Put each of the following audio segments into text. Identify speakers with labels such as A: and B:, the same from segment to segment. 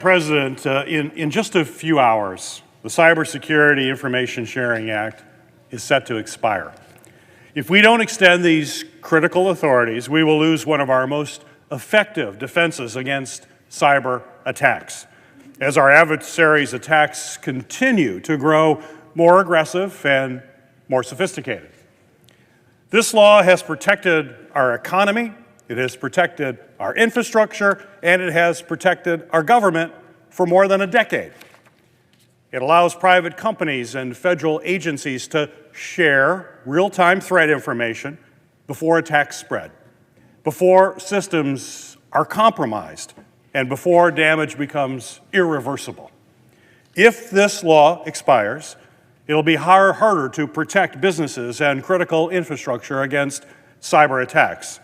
A: President, in just a few hours, the Cybersecurity Information Sharing Act is set to expire. If we don't extend these critical authorities, we will lose one of our most effective defenses against cyber attacks. As our adversaries' attacks continue to grow more aggressive and more sophisticated. This law has protected our economy, it has protected our infrastructure, and it has protected our government for more than a decade. It allows private companies and federal agencies to share real-time threat information before attacks spread, before systems are compromised, and before damage becomes irreversible. If this law expires, it'll be harder to protect businesses and critical infrastructure against cyber attacks.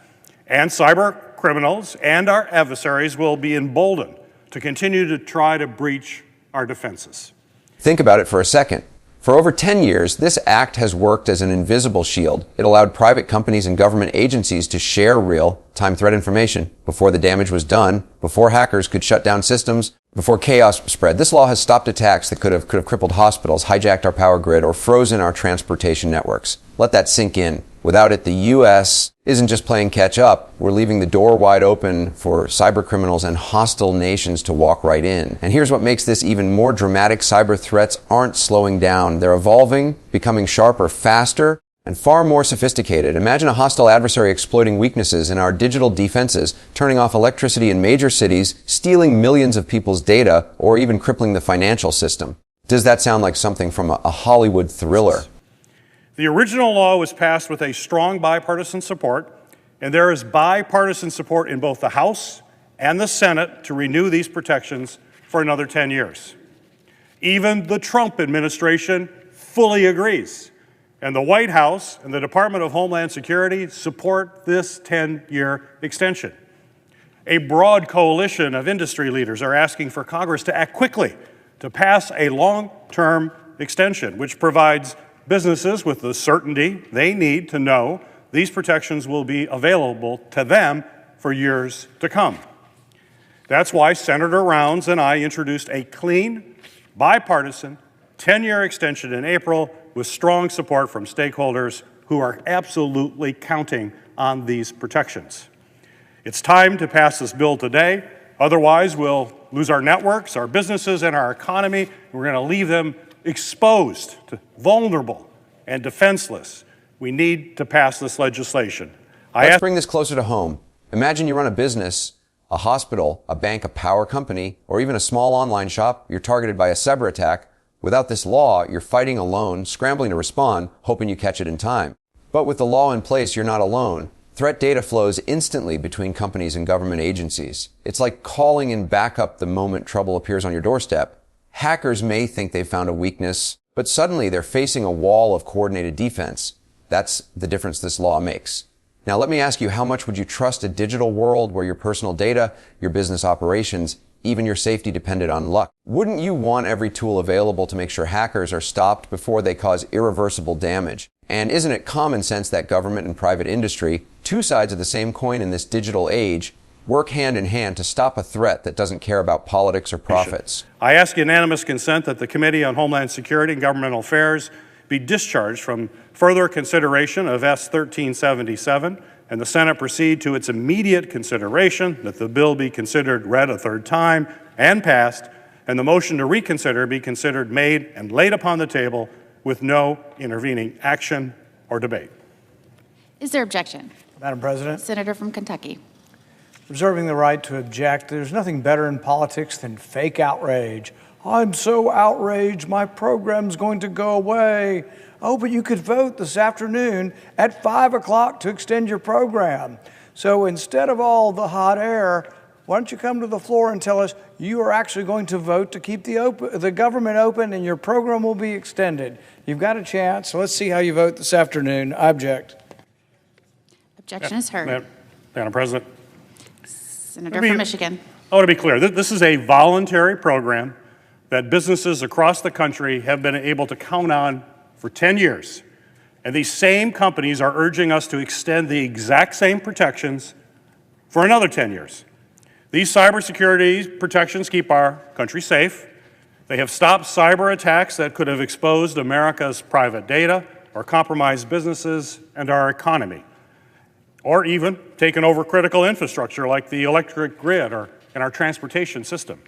A: And cyber criminals and our adversaries will be emboldened to continue to try to breach our defenses.
B: Think about it for a second. For over 10 years, this act has worked as an invisible shield. It allowed private companies and government agencies to share real-time threat information before the damage was done, before hackers could shut down systems, before chaos spread. This law has stopped attacks that could have crippled hospitals, hijacked our power grid, or frozen our transportation networks. Let that sink in. Without it, the U.S. isn't just playing catch up. We're leaving the door wide open for cyber criminals and hostile nations to walk right in. And here's what makes this even more dramatic. Cyber threats aren't slowing down. They're evolving, becoming sharper, faster, and far more sophisticated. Imagine a hostile adversary exploiting weaknesses in our digital defenses, turning off electricity in major cities, stealing millions of people's data, or even crippling the financial system. Does that sound like something from a Hollywood thriller?
A: The original law was passed with a strong bipartisan support, and there is bipartisan support in both the House and the Senate to renew these protections for another 10 years. Even the Trump administration fully agrees, and the White House and the Department of Homeland Security support this 10-year extension. A broad coalition of industry leaders are asking for Congress to act quickly to pass a long-term extension, which provides businesses with the certainty they need to know these protections will be available to them for years to come. That's why Senator Rounds and I introduced a clean, bipartisan, 10-year extension in April with strong support from stakeholders who are absolutely counting on these protections. It's time to pass this bill today. Otherwise, we'll lose our networks, our businesses, and our economy. We're going to leave them exposed, to vulnerable, and defenseless. We need to pass this legislation.
B: Let's bring this closer to home. Imagine you run a business, a hospital, a bank, a power company, or even a small online shop. You're targeted by a cyber attack. Without this law, you're fighting alone, scrambling to respond, hoping you catch it in time. But with the law in place, you're not alone. Threat data flows instantly between companies and government agencies. It's like calling in backup the moment trouble appears on your doorstep. Hackers may think they've found a weakness, but suddenly they're facing a wall of coordinated defense. That's the difference this law makes. Now let me ask you, how much would you trust a digital world where your personal data, your business operations, even your safety depended on luck? Wouldn't you want every tool available to make sure hackers are stopped before they cause irreversible damage? And isn't it common sense that government and private industry, two sides of the same coin in this digital age, work hand in hand to stop a threat that doesn't care about politics or profits?
A: I ask unanimous consent that the Committee on Homeland Security and Governmental Affairs be discharged from further consideration of S. 1377, and the Senate proceed to its immediate consideration, that the bill be considered read a third time and passed, and the motion to reconsider be considered made and laid upon the table with no intervening action or debate.
C: Is there objection?
D: Madam President.
C: Senator from Kentucky.
D: Reserving the right to object. There's nothing better in politics than fake outrage. I'm so outraged, my program's going to go away. Oh, but you could vote this afternoon at 5 o'clock to extend your program. So instead of all the hot air, why don't you come to the floor and tell us you are actually going to vote to keep the government open and your program will be extended. You've got a chance. So let's see how you vote this afternoon. I object.
C: Objection is heard.
A: Madam President.
C: Senator from Michigan.
A: I want to be clear. This is a voluntary program that businesses across the country have been able to count on for 10 years. And these same companies are urging us to extend the exact same protections for another 10 years. These cybersecurity protections keep our country safe. They have stopped cyber attacks that could have exposed America's private data or compromised businesses and our economy, or even taken over critical infrastructure like the electric grid or in our transportation system.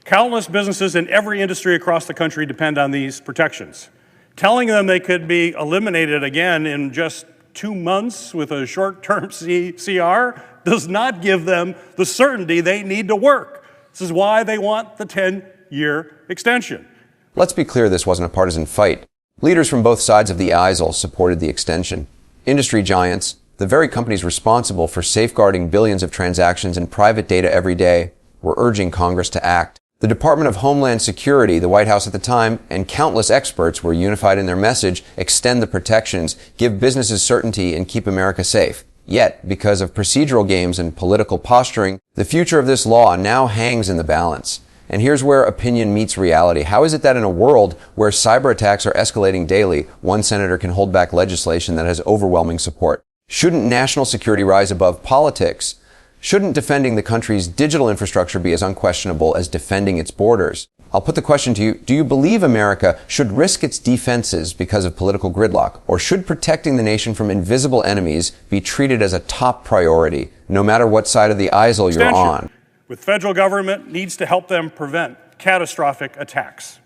A: Countless businesses in every industry across the country depend on these protections. Telling them they could be eliminated again in just 2 months with a short-term CR does not give them the certainty they need to work. This is why they want the 10-year extension.
B: Let's be clear, this wasn't a partisan fight. Leaders from both sides of the aisle supported the extension. Industry giants, the very companies responsible for safeguarding billions of transactions and private data every day, were urging Congress to act. The Department of Homeland Security, the White House at the time, and countless experts were unified in their message: extend the protections, give businesses certainty, and keep America safe. Yet, because of procedural games and political posturing, the future of this law now hangs in the balance. And here's where opinion meets reality. How is it that in a world where cyber attacks are escalating daily, one senator can hold back legislation that has overwhelming support? Shouldn't national security rise above politics? Shouldn't defending the country's digital infrastructure be as unquestionable as defending its borders? I'll put the question to you. Do you believe America should risk its defenses because of political gridlock? Or should protecting the nation from invisible enemies be treated as a top priority, no matter what side of the aisle you're on?
A: With federal government needs to help them prevent catastrophic attacks.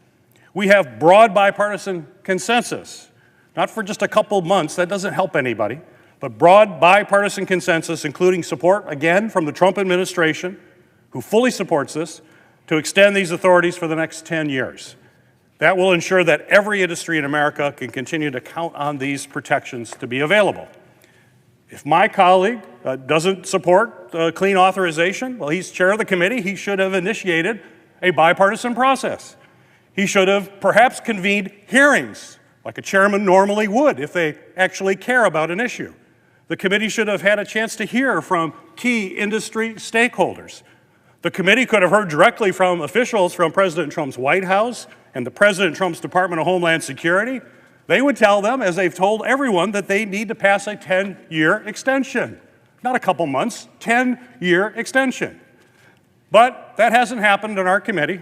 A: We have broad bipartisan consensus, not for just a couple months, that doesn't help anybody, but broad bipartisan consensus, including support, again, from the Trump administration, who fully supports this, to extend these authorities for the next 10 years. That will ensure that every industry in America can continue to count on these protections to be available. If my colleague doesn't support clean authorization, well, he's chair of the committee, he should have initiated a bipartisan process. He should have perhaps convened hearings, like a chairman normally would if they actually care about an issue. The committee should have had a chance to hear from key industry stakeholders. The committee could have heard directly from officials from President Trump's White House and the President Trump's Department of Homeland Security. They would tell them, as they've told everyone, that they need to pass a 10-year extension. Not a couple months, 10-year extension. But that hasn't happened in our committee.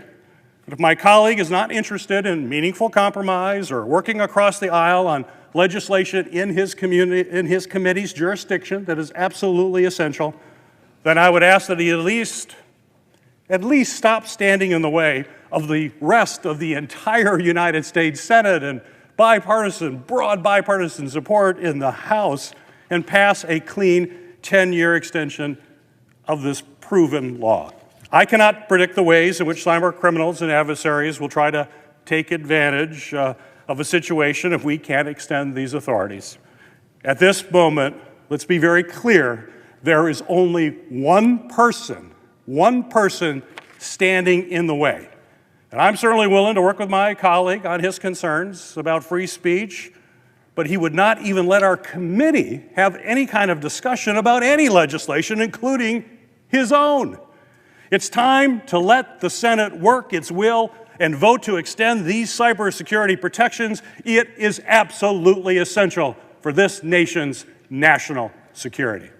A: If my colleague is not interested in meaningful compromise or working across the aisle on legislation in his committee's jurisdiction that is absolutely essential, then I would ask that he at least stop standing in the way of the rest of the entire United States Senate and broad bipartisan support in the House, and pass a clean 10-year extension of this proven law. I cannot predict the ways in which cyber criminals and adversaries will try to take advantage of a situation if we can't extend these authorities. At this moment, let's be very clear, there is only one person standing in the way. And I'm certainly willing to work with my colleague on his concerns about free speech, but he would not even let our committee have any kind of discussion about any legislation, including his own. It's time to let the Senate work its will and vote to extend these cybersecurity protections. It is absolutely essential for this nation's national security.